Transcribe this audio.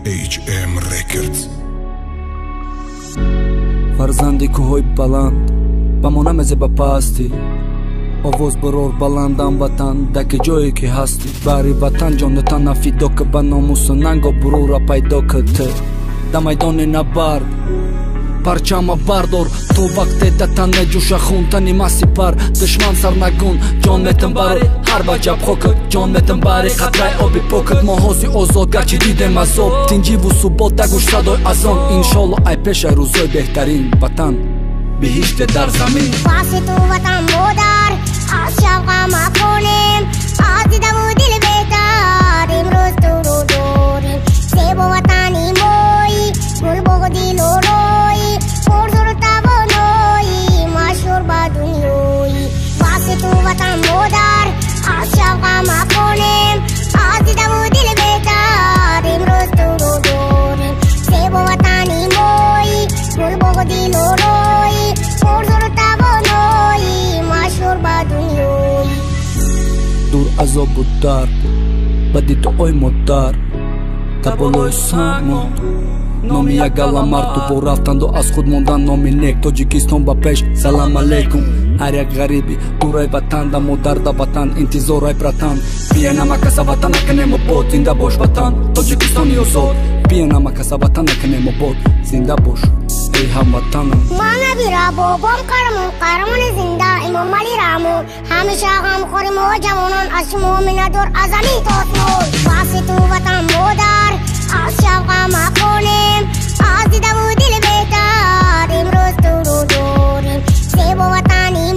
AHM Records. فرزندی کوههای بلند بمانم از پاستی آواز برار بلندم وطن دک جایی که هستی بری وطن جانتان نفیدو که به ناموس ننگا برو را پیدا کته در میدان نبرد پرچم بردار تو وقت دتن نجوش خونتنی مسی پر دشمن سر نگون جان میتن بر هر وجب خوکت جان میتن بری خطره آبی پوکت ماهازی آزاد گرچی دیدم عذاب تنجی و ثبات دگوش صدای ازان انشالله ای پیش روزای بهترین وطن بهشت در زمین واسه تو وطن مادر از شوقم کنیم از دیدم و دل بهتر امروز تو رو داریم سیب و وطنی مایی گل بگو دیل و روی پرزور و توانایی مشهور با دنیایی واسه تو وطن مادر از شوقم کنیم از دیدم و دل بهتر امروز تو رو داریم سیب و وطنی مایی گل بگو دیل و روی پرزور و توانایی مشهور با دنیایی دور عذاب و درد بدی تو ای مادر در بالای سنگ نامی یک گله مرد تو با رفتند و از خود موندن نامی نیک تاجیکستان با پیش سلام علیکم هر یک غریبی دورای وطن در مادر در وطن انتظارای برتن بیا نمک وطن نکنیم و بود زنده باش وطن تاجیکستانی آزاد بیا نمک وطن نکنیم و بود زنده باش ای هموطنم مانا بیرا بابام قهرمان زنده امام علی رامون همیشه غم خوریم و جوانان از شما منادور از زمین تا آسمان واسه تو وطن مادر از شوقم کنیم از دیدم و دل بهتر امروز تو رو داریم سیب و وطنی